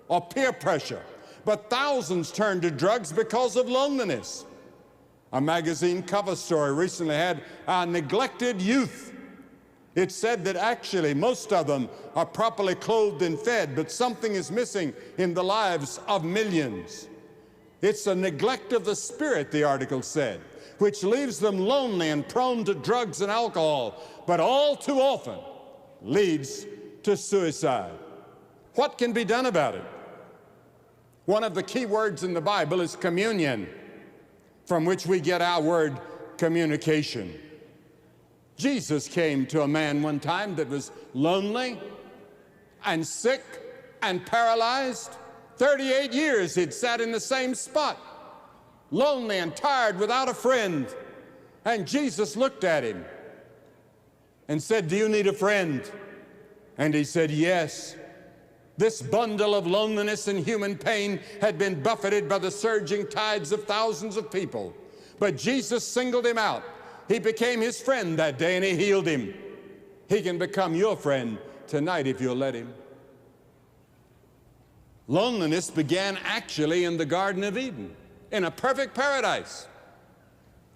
or peer pressure, but thousands turn to drugs because of loneliness. A magazine cover story recently had our neglected youth. It said that actually most of them are properly clothed and fed, but something is missing in the lives of millions. It's a neglect of the spirit, the article said, which leaves them lonely and prone to drugs and alcohol, but all too often leads to suicide. What can be done about it? One of the key words in the Bible is communion, from which we get our word communication. Jesus came to a man one time that was lonely and sick and paralyzed. 38 years he'd sat in the same spot, lonely and tired without a friend. And Jesus looked at him and said, "Do you need a friend?" And he said, "Yes." This bundle of loneliness and human pain had been buffeted by the surging tides of thousands of people. But Jesus singled him out. He became his friend that day and he healed him. He can become your friend tonight if you'll let him. Loneliness began actually in the Garden of Eden, in a perfect paradise,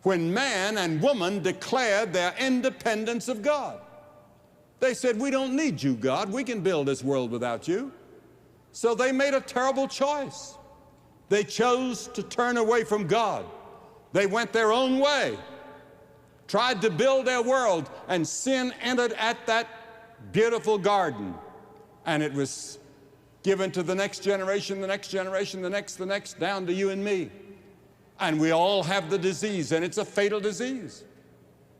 when man and woman declared their independence of God. They said, "We don't need you, God. We can build this world without you." So they made a terrible choice. They chose to turn away from God. They went their own way, tried to build their world, and sin entered at that beautiful garden. And it was given to the next generation, the next generation, the next, down to you and me. And we all have the disease, and it's a fatal disease.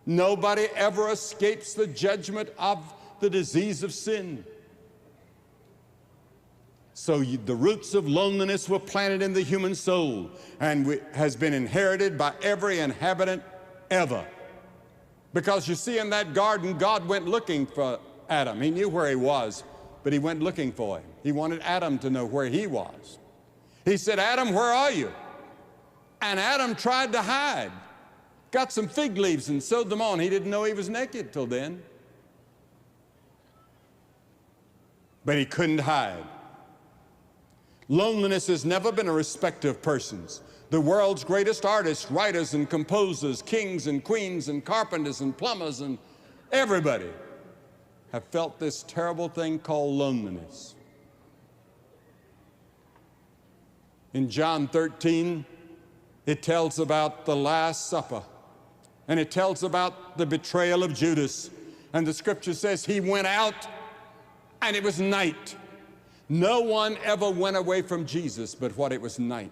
Nobody ever escapes the judgment of the disease of sin. So the roots of loneliness were planted in the human soul and has been inherited by every inhabitant ever. Because you see, in that garden, God went looking for Adam. He knew where he was, but he went looking for him. He wanted Adam to know where he was. He said, "Adam, where are you?" And Adam tried to hide. Got some fig leaves and sewed them on. He didn't know he was naked till then. But he couldn't hide. Loneliness has never been a respect of persons. The world's greatest artists, writers, and composers, kings and queens and carpenters and plumbers and everybody have felt this terrible thing called loneliness. In John 13, it tells about the Last Supper. And it tells about the betrayal of Judas. And the scripture says he went out and it was night. No one ever went away from Jesus but what it was night.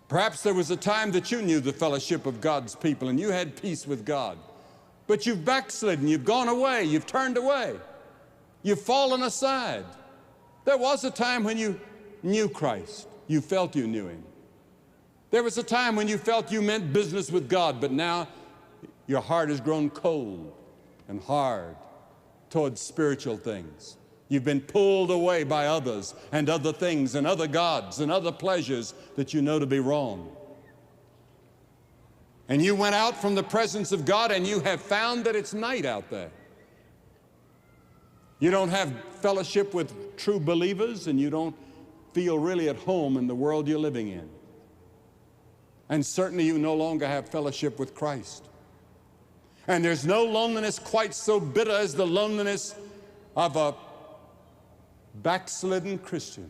Perhaps there was a time that you knew the fellowship of God's people and you had peace with God. But you've backslidden, you've gone away, you've turned away. You've fallen aside. There was a time when you knew Christ. You felt you knew him. There was a time when you felt you meant business with God, but now your heart has grown cold and hard towards spiritual things. You've been pulled away by others and other things and other gods and other pleasures that you know to be wrong. And you went out from the presence of God and you have found that it's night out there. You don't have fellowship with true believers and you don't feel really at home in the world you're living in. And certainly you no longer have fellowship with Christ. And there's no loneliness quite so bitter as the loneliness of a backslidden Christian.